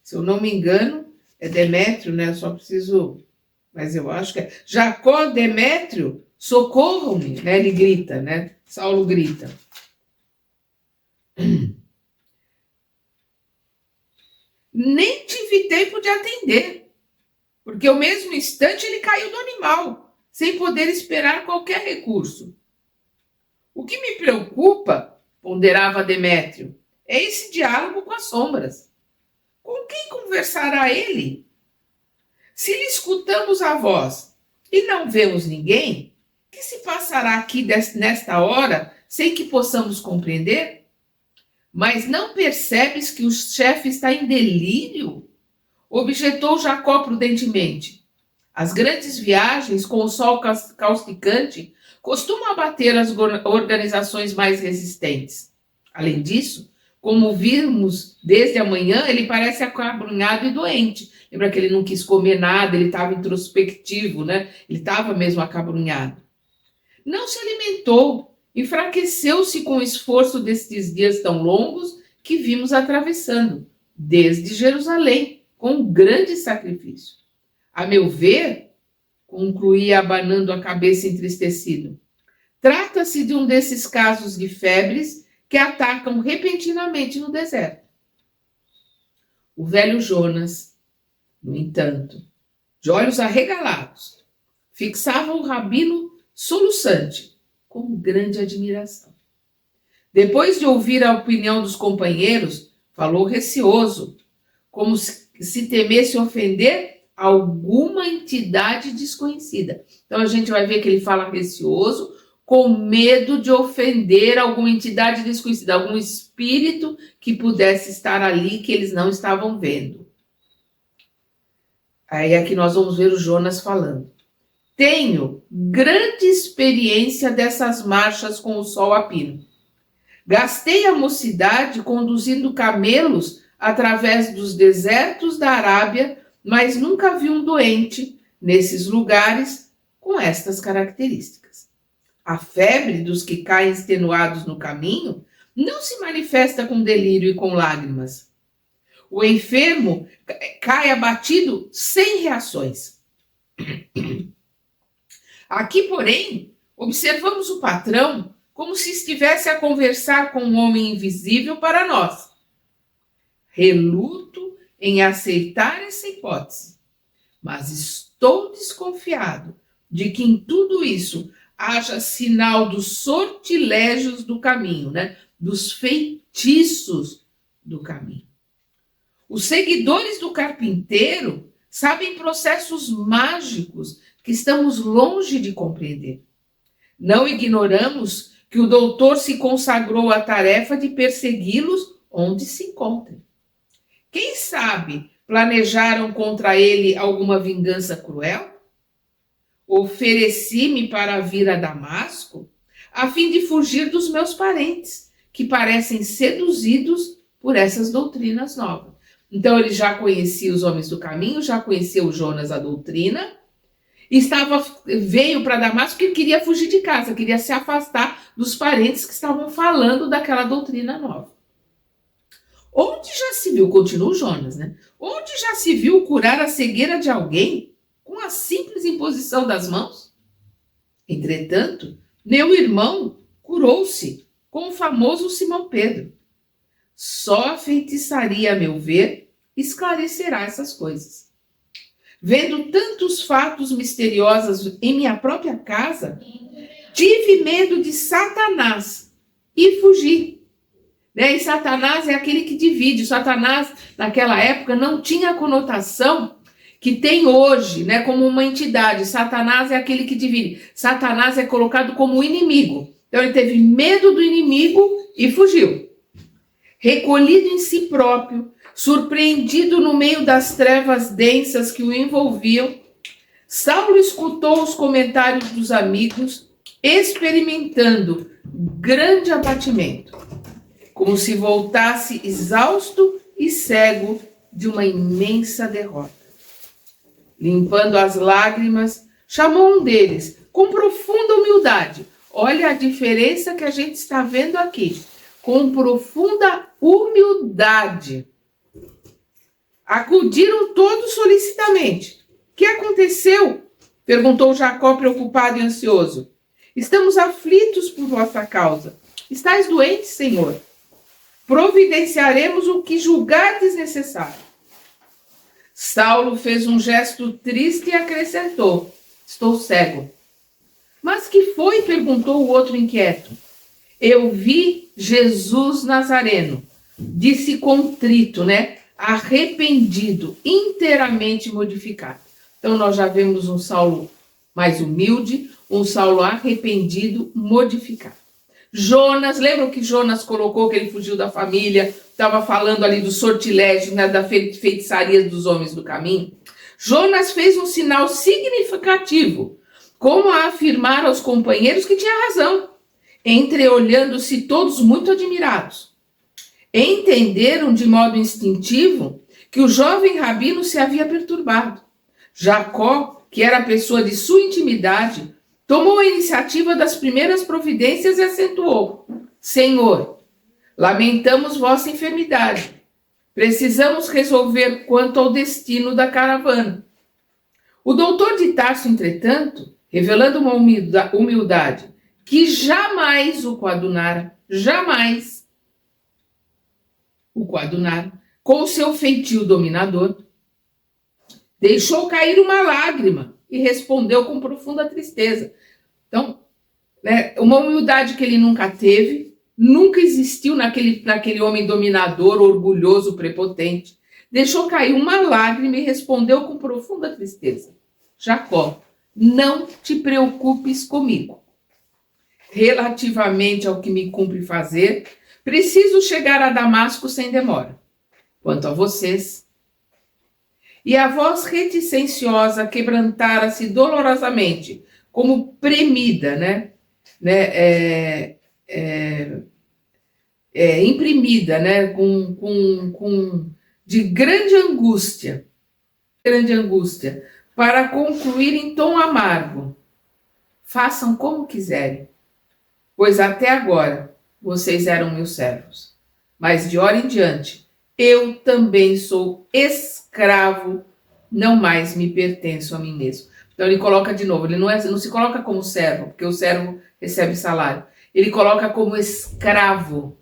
Se eu não me engano, é Demétrio, Eu só preciso, mas eu acho que é Jacó, Demétrio, socorram-me, Ele grita, Saulo grita. Nem tive tempo de atender, porque ao mesmo instante ele caiu do animal, sem poder esperar qualquer recurso. O que me preocupa, ponderava Demétrio, é esse diálogo com as sombras. Com quem conversará ele? Se lhe escutamos a voz e não vemos ninguém, que se passará aqui nesta hora sem que possamos compreender? Mas não percebes que o chefe está em delírio? Objetou Jacó prudentemente. As grandes viagens com o sol causticante costumam abater as organizações mais resistentes. Além disso, como vimos desde a manhã, ele parece acabrunhado e doente. Lembra que ele não quis comer nada, ele estava introspectivo, Ele estava mesmo acabrunhado. Não se alimentou, enfraqueceu-se com o esforço destes dias tão longos que vimos atravessando, desde Jerusalém, com um grande sacrifício. A meu ver, concluía abanando a cabeça entristecido, trata-se de um desses casos de febres que atacam repentinamente no deserto. O velho Jonas, no entanto, de olhos arregalados, fixava o rabino soluçante, com grande admiração. Depois de ouvir a opinião dos companheiros, falou receoso, como se temesse ofender alguma entidade desconhecida. Então a gente vai ver que ele fala receoso, com medo de ofender alguma entidade desconhecida, algum espírito que pudesse estar ali que eles não estavam vendo. Aí aqui nós vamos ver o Jonas falando. Tenho grande experiência dessas marchas com o sol a pino. Gastei a mocidade conduzindo camelos através dos desertos da Arábia, mas nunca vi um doente nesses lugares com estas características. A febre dos que caem extenuados no caminho não se manifesta com delírio e com lágrimas. O enfermo cai abatido sem reações. Aqui, porém, observamos o patrão como se estivesse a conversar com um homem invisível para nós. Reluto em aceitar essa hipótese, mas estou desconfiado de que em tudo isso haja sinal dos sortilégios do caminho, né? Dos feitiços do caminho. Os seguidores do carpinteiro sabem processos mágicos que estamos longe de compreender. Não ignoramos que o doutor se consagrou à tarefa de persegui-los onde se encontrem. Quem sabe planejaram contra ele alguma vingança cruel? Ofereci-me para vir a Damasco a fim de fugir dos meus parentes, que parecem seduzidos por essas doutrinas novas. Então ele já conhecia os homens do caminho, já conhecia o Jonas, a doutrina, veio para Damasco porque queria fugir de casa, queria se afastar dos parentes que estavam falando daquela doutrina nova. Onde já se viu, continua o Jonas, né? Onde já se viu curar a cegueira de alguém com a simples imposição das mãos? Entretanto, meu irmão curou-se com o famoso Simão Pedro. Só a feitiçaria, a meu ver, esclarecerá essas coisas. Vendo tantos fatos misteriosos em minha própria casa, tive medo de Satanás e fugi. E Satanás é aquele que divide. Satanás, naquela época, não tinha a conotação que tem hoje, né, como uma entidade. Satanás é aquele que divide. Satanás é colocado como inimigo. Então ele teve medo do inimigo e fugiu. Recolhido em si próprio, surpreendido no meio das trevas densas que o envolviam, Saulo escutou os comentários dos amigos, experimentando grande abatimento, como se voltasse exausto e cego de uma imensa derrota. Limpando as lágrimas, chamou um deles com profunda humildade. Olha a diferença que a gente está vendo aqui. Com profunda humildade. Acudiram todos solicitamente. O que aconteceu? Perguntou Jacó, preocupado e ansioso. Estamos aflitos por vossa causa. Estais doentes, Senhor? Providenciaremos o que julgardes necessário. Saulo fez um gesto triste e acrescentou: estou cego. Mas que foi? Perguntou o outro inquieto. Eu vi Jesus Nazareno, disse contrito, né? Arrependido, inteiramente modificado. Então nós já vemos um Saulo mais humilde, um Saulo arrependido, modificado. Jonas, lembram que Jonas colocou que ele fugiu da família, estava falando ali do sortilégio, né, da feitiçaria dos homens do caminho? Jonas fez um sinal significativo, como a afirmar aos companheiros que tinha razão, entreolhando-se todos muito admirados. Entenderam de modo instintivo que o jovem rabino se havia perturbado. Jacó, que era a pessoa de sua intimidade, tomou a iniciativa das primeiras providências e acentuou: Senhor, lamentamos vossa enfermidade. Precisamos resolver quanto ao destino da caravana. O doutor de Tarso, entretanto, revelando uma humildade que jamais o coadunara, com o seu feitio dominador, deixou cair uma lágrima e respondeu com profunda tristeza. Então, né, uma humildade que ele nunca teve, nunca existiu naquele homem dominador, orgulhoso, prepotente. Deixou cair uma lágrima e respondeu com profunda tristeza: Jacó, não te preocupes comigo. relativamente ao que me cumpre fazer, preciso chegar a Damasco sem demora. Quanto a vocês... E a voz reticenciosa quebrantara-se dolorosamente, como premida, imprimida, de grande angústia, para concluir em tom amargo: façam como quiserem, pois até agora vocês eram meus servos, mas de hora em diante eu também sou escravo, não mais me pertenço a mim mesmo. Então ele coloca de novo, ele não se coloca como servo, porque o servo recebe salário. Ele coloca como escravo.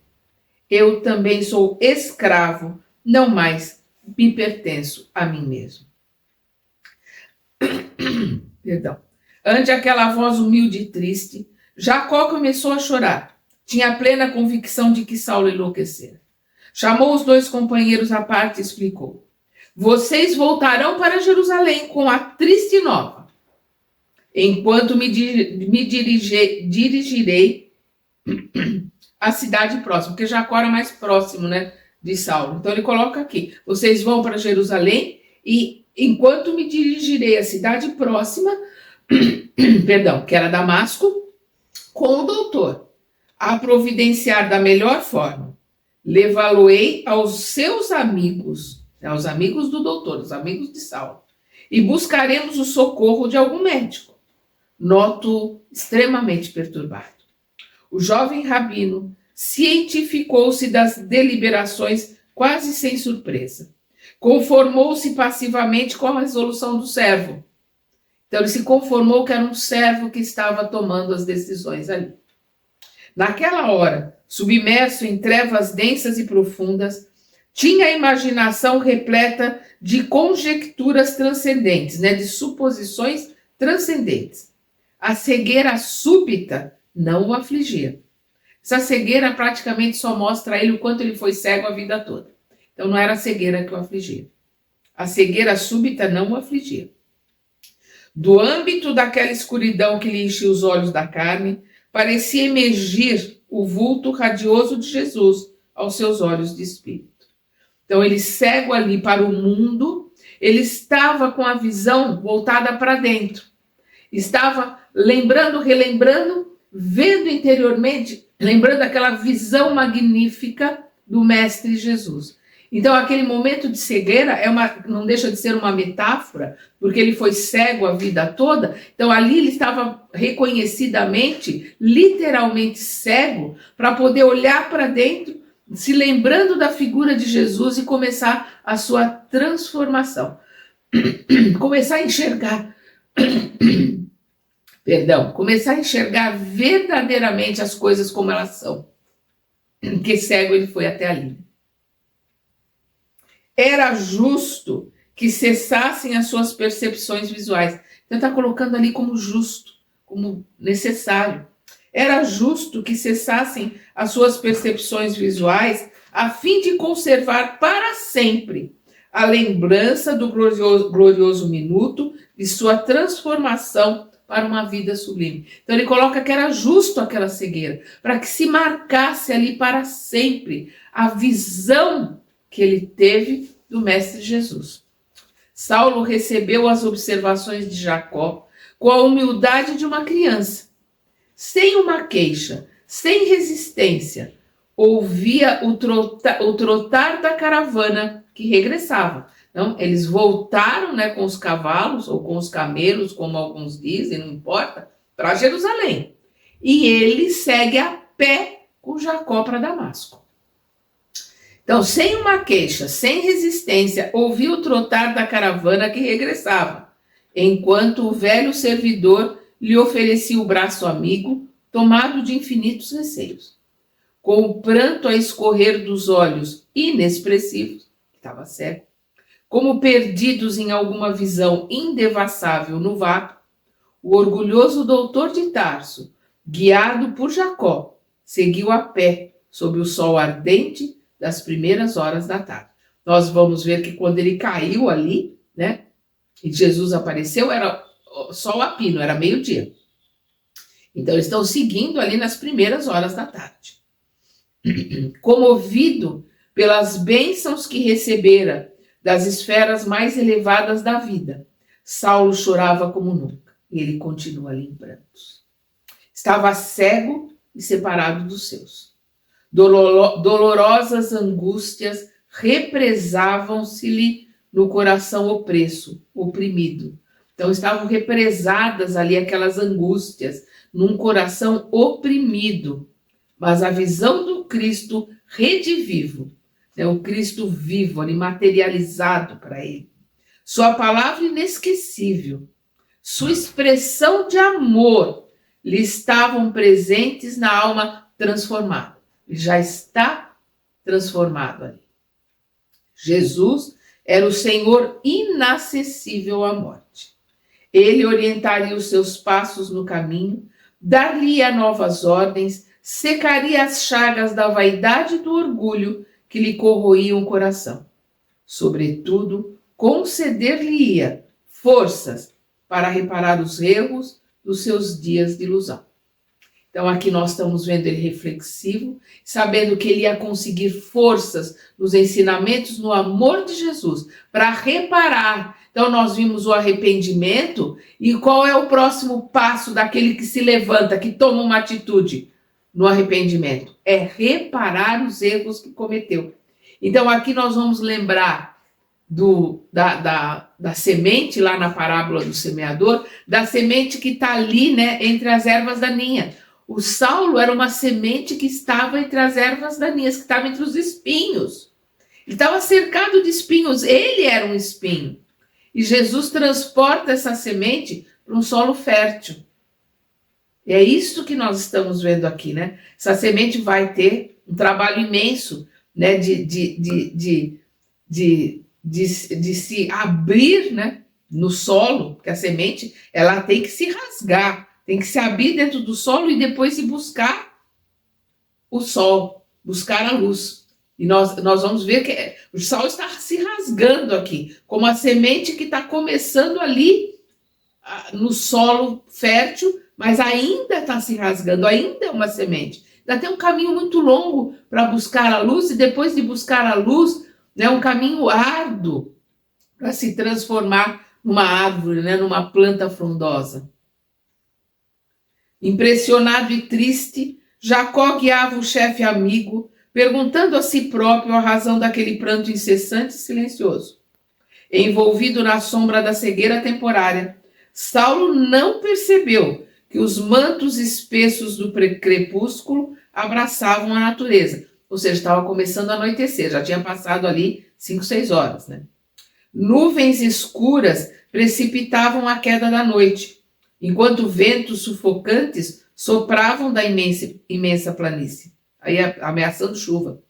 Eu também sou escravo, não mais me pertenço a mim mesmo. Perdão. Ante aquela voz humilde e triste, Jacó começou a chorar. Tinha plena convicção de que Saulo enlouquecera. Chamou os 2 companheiros à parte e explicou: vocês voltarão para Jerusalém com a triste nova, enquanto me dirigirei à cidade próxima, porque Jacó era mais próximo, de Saulo. Então ele coloca aqui: vocês vão para Jerusalém e enquanto me dirigirei à cidade próxima, perdão, que era Damasco, com o doutor, a providenciar da melhor forma, levá-lo-ei aos seus amigos, aos amigos do doutor, os amigos de Saulo, e buscaremos o socorro de algum médico. Noto extremamente perturbado. O jovem rabino cientificou-se das deliberações quase sem surpresa. Conformou-se passivamente com a resolução do servo. Então ele se conformou que era um servo que estava tomando as decisões ali. Naquela hora, submerso em trevas densas e profundas, tinha a imaginação repleta de conjecturas transcendentes, de suposições transcendentes. A cegueira súbita não o afligia. Essa cegueira praticamente só mostra a ele o quanto ele foi cego a vida toda. Então não era a cegueira que o afligia. A cegueira súbita não o afligia. Do âmbito daquela escuridão que lhe enchia os olhos da carne, parecia emergir o vulto radioso de Jesus aos seus olhos de espírito. Então ele cego ali para o mundo, ele estava com a visão voltada para dentro. Estava lembrando, relembrando, vendo interiormente, lembrando aquela visão magnífica do Mestre Jesus. Então, aquele momento de cegueira não deixa de ser uma metáfora, porque ele foi cego a vida toda. Então, ali ele estava reconhecidamente, literalmente cego, para poder olhar para dentro, se lembrando da figura de Jesus e começar a sua transformação. Começar a enxergar... começar a enxergar verdadeiramente as coisas como elas são. Que cego ele foi até ali. Era justo que cessassem as suas percepções visuais. Então está colocando ali como justo, como necessário. Era justo que cessassem as suas percepções visuais a fim de conservar para sempre a lembrança do glorioso minuto de sua transformação para uma vida sublime. Então ele coloca que era justo aquela cegueira, para que se marcasse ali para sempre a visão que ele teve do Mestre Jesus. Saulo recebeu as observações de Jacó com a humildade de uma criança, sem uma queixa, sem resistência. Ouvia o trotar da caravana que regressava. Então, eles voltaram, com os cavalos ou com os camelos, como alguns dizem, não importa, para Jerusalém. E ele segue a pé com Jacó para Damasco. Então, sem uma queixa, sem resistência, ouviu o trotar da caravana que regressava, enquanto o velho servidor lhe oferecia o braço amigo, tomado de infinitos receios. Com o pranto a escorrer dos olhos inexpressivos, estava cego, como perdidos em alguma visão indevassável no vácuo, o orgulhoso doutor de Tarso, guiado por Jacó, seguiu a pé sob o sol ardente das primeiras horas da tarde. Nós vamos ver que quando ele caiu ali, e Jesus apareceu, era sol a pino, era meio-dia. Então, eles estão seguindo ali nas primeiras horas da tarde. Comovido pelas bênçãos que recebera das esferas mais elevadas da vida, Saulo chorava como nunca. E ele continua ali em prantos. Estava cego e separado dos seus. Dolorosas angústias represavam-se-lhe no coração oprimido. Então estavam represadas ali aquelas angústias num coração oprimido. Mas a visão do Cristo redivivo, o Cristo vivo, ali materializado para ele, sua palavra inesquecível, sua expressão de amor lhe estavam presentes na alma transformada. Ele já está transformado ali. Jesus era o Senhor inacessível à morte. Ele orientaria os seus passos no caminho, dar-lhe-ia novas ordens, secaria as chagas da vaidade e do orgulho que lhe corroíam o coração. Sobretudo, conceder-lhe-ia forças para reparar os erros dos seus dias de ilusão. Então aqui nós estamos vendo ele reflexivo, sabendo que ele ia conseguir forças nos ensinamentos, no amor de Jesus, para reparar. Então nós vimos o arrependimento, e qual é o próximo passo daquele que se levanta, que toma uma atitude no arrependimento? É reparar os erros que cometeu. Então aqui nós vamos lembrar da semente lá na parábola do semeador, da semente que está ali, né, entre as ervas daninhas. O Saulo era uma semente que estava entre as ervas daninhas, que estava entre os espinhos. Ele estava cercado de espinhos, ele era um espinho. E Jesus transporta essa semente para um solo fértil. E é isso que nós estamos vendo aqui, né? Essa semente vai ter um trabalho imenso, né, de se abrir, né, no solo, porque a semente ela tem que se rasgar, tem que se abrir dentro do solo e depois se buscar o sol, buscar a luz. E nós vamos ver que o sol está se rasgando aqui, como a semente que está começando ali no solo fértil, mas ainda está se rasgando, ainda é uma semente. Ainda tem um caminho muito longo para buscar a luz, e depois de buscar a luz, né, um caminho árduo para se transformar numa árvore, né, numa planta frondosa. Impressionado e triste, Jacó guiava o chefe amigo, perguntando a si próprio a razão daquele pranto incessante e silencioso. Envolvido na sombra da cegueira temporária, Saulo não percebeu que os mantos espessos do crepúsculo abraçavam a natureza. Ou seja, estava começando a anoitecer, já tinha passado ali 5, 6 horas, né? Nuvens escuras precipitavam a queda da noite, enquanto ventos sufocantes sopravam da imensa planície, aí ameaçando chuva.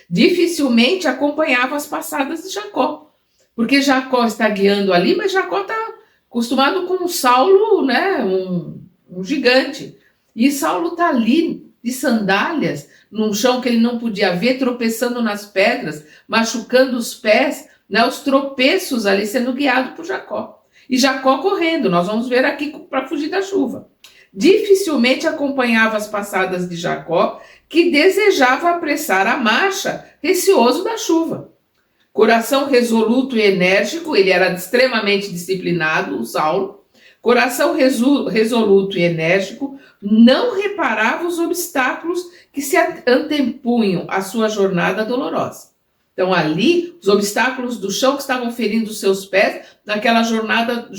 Dificilmente acompanhava as passadas de Jacó, porque Jacó está guiando ali, mas Jacó está acostumado com Saulo, né, um gigante. E Saulo está ali de sandálias, num chão que ele não podia ver, tropeçando nas pedras, machucando os pés, né, os tropeços ali sendo guiado por Jacó. E Jacó correndo, nós vamos ver aqui para fugir da chuva. Dificilmente acompanhava as passadas de Jacó, que desejava apressar a marcha, receoso da chuva. Coração resoluto e enérgico, ele era extremamente disciplinado, o Saulo. Coração resoluto e enérgico, não reparava os obstáculos que se antepunham à sua jornada dolorosa. Então ali, os obstáculos do chão que estavam ferindo os seus pés, naquela jornada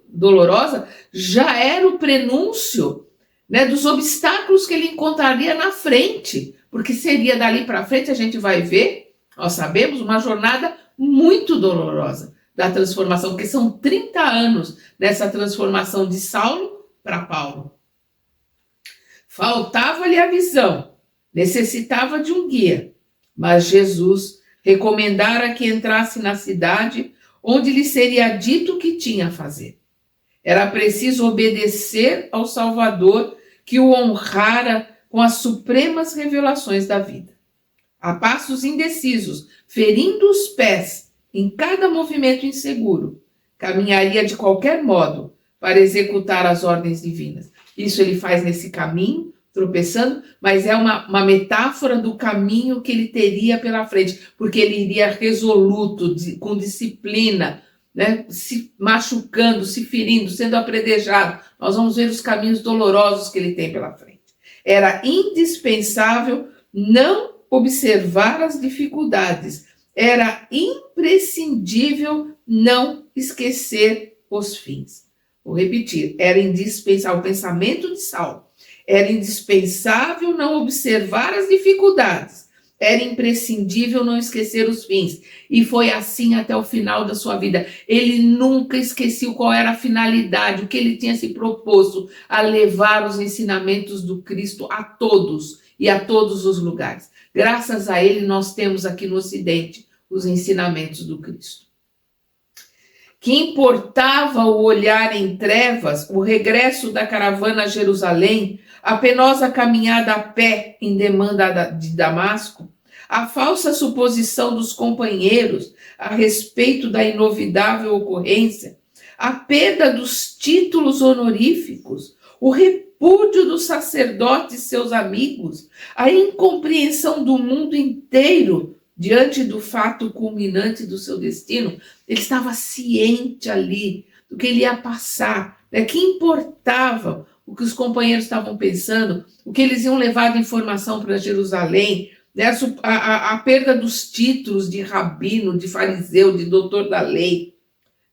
dolorosa, já era o prenúncio, né, dos obstáculos que ele encontraria na frente, porque seria dali para frente, a gente vai ver, nós sabemos, uma jornada muito dolorosa da transformação, porque são 30 anos nessa transformação de Saulo para Paulo. Faltava-lhe a visão, necessitava de um guia, mas Jesus recomendara que entrasse na cidade onde lhe seria dito o que tinha a fazer. Era preciso obedecer ao Salvador que o honrara com as supremas revelações da vida. A passos indecisos, ferindo os pés em cada movimento inseguro, caminharia de qualquer modo para executar as ordens divinas. Isso ele faz nesse caminho, tropeçando, mas é uma metáfora do caminho que ele teria pela frente, porque ele iria resoluto, com disciplina, né? Se machucando, se ferindo, sendo apredejado. Nós vamos ver os caminhos dolorosos que ele tem pela frente. Era indispensável não observar as dificuldades, era imprescindível não esquecer os fins. Vou repetir, era indispensável, o pensamento de Saulo, era indispensável não observar as dificuldades, era imprescindível não esquecer os fins, e foi assim até o final da sua vida. Ele nunca esqueceu qual era a finalidade, o que ele tinha se proposto, a levar os ensinamentos do Cristo a todos e a todos os lugares. Graças a ele, nós temos aqui no Ocidente os ensinamentos do Cristo. Que importava o olhar em trevas, o regresso da caravana a Jerusalém, a penosa caminhada a pé em demanda de Damasco, a falsa suposição dos companheiros a respeito da inovidável ocorrência, a perda dos títulos honoríficos, o repúdio dos sacerdotes e seus amigos, a incompreensão do mundo inteiro diante do fato culminante do seu destino. Ele estava ciente ali do que ele ia passar, né? Que importava o que os companheiros estavam pensando, o que eles iam levar de informação para Jerusalém, né? A perda dos títulos de rabino, de fariseu, de doutor da lei,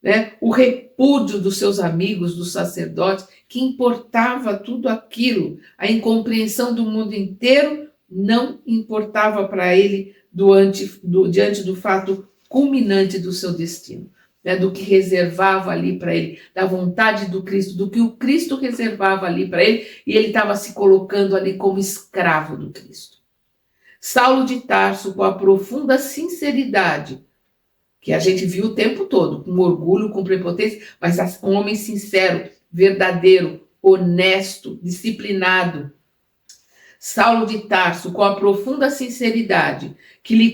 né? O repúdio dos seus amigos, dos sacerdotes, que importava tudo aquilo, a incompreensão do mundo inteiro não importava para ele diante do fato culminante do seu destino, né? Do que reservava ali para ele, da vontade do Cristo, do que o Cristo reservava ali para ele, e ele estava se colocando ali como escravo do Cristo. Saulo de Tarso, com a profunda sinceridade, que a gente viu o tempo todo, com orgulho, com prepotência, mas um homem sincero, verdadeiro, honesto, disciplinado. Saulo de Tarso, com a profunda sinceridade que lhe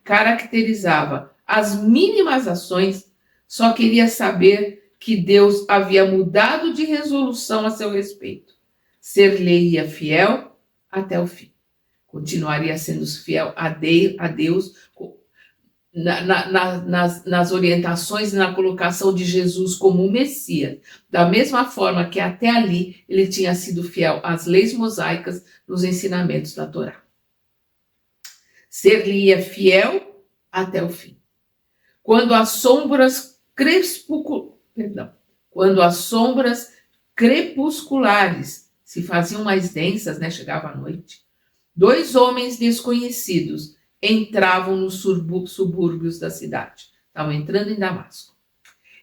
caracterizava as mínimas ações, só queria saber que Deus havia mudado de resolução a seu respeito. Ser-lhe-ia fiel até o fim. Continuaria sendo fiel a Deus nas orientações e na colocação de Jesus como o Messias, da mesma forma que até ali ele tinha sido fiel às leis mosaicas, nos ensinamentos da Torá. Ser-lhe-ia fiel até o fim. Quando as sombras crepusculares se faziam mais densas, né, chegava a noite, 2 homens desconhecidos entravam nos subúrbios da cidade. Estavam entrando em Damasco.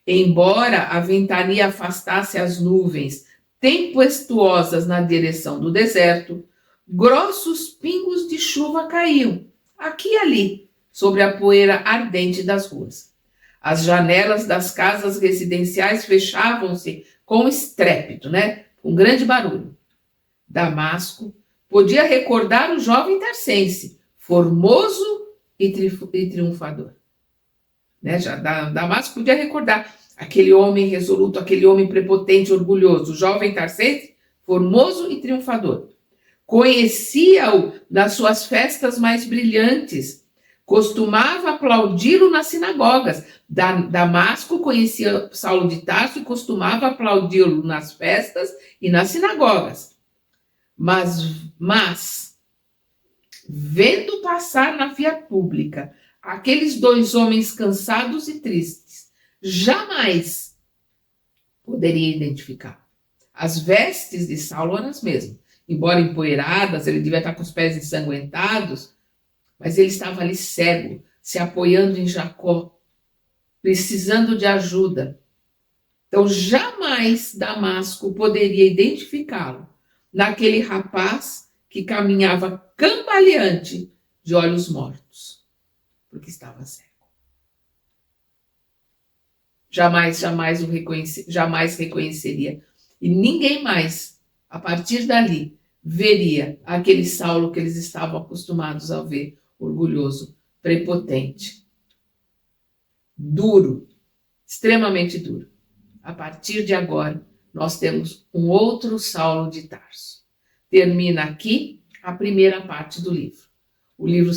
Embora a ventania afastasse as nuvens tempestuosas na direção do deserto, grossos pingos de chuva caíam, aqui e ali, sobre a poeira ardente das ruas. As janelas das casas residenciais fechavam-se com estrépito, né? Com grande barulho. Damasco podia recordar o jovem tarsense, formoso e triunfador. Né? Já Damasco podia recordar aquele homem resoluto, aquele homem prepotente, orgulhoso, o jovem tarsense, formoso e triunfador. Conhecia-o nas suas festas mais brilhantes, costumava aplaudi-lo nas sinagogas. Damasco conhecia Saulo de Tarso e costumava aplaudi-lo nas festas e nas sinagogas. Mas vendo passar na via pública aqueles 2 homens cansados e tristes, jamais poderia identificar. As vestes de Saulo eram as mesmas, embora empoeiradas, ele devia estar com os pés ensanguentados, mas ele estava ali cego, se apoiando em Jacó, precisando de ajuda. Então, jamais Damasco poderia identificá-lo naquele rapaz que caminhava cambaleante, de olhos mortos, porque estava cego. Jamais reconheceria. E ninguém mais, a partir dali, veria aquele Saulo que eles estavam acostumados a ver, orgulhoso, prepotente, duro, extremamente duro. A partir de agora, nós temos um outro Saulo de Tarso. Termina aqui a primeira parte do livro. O livro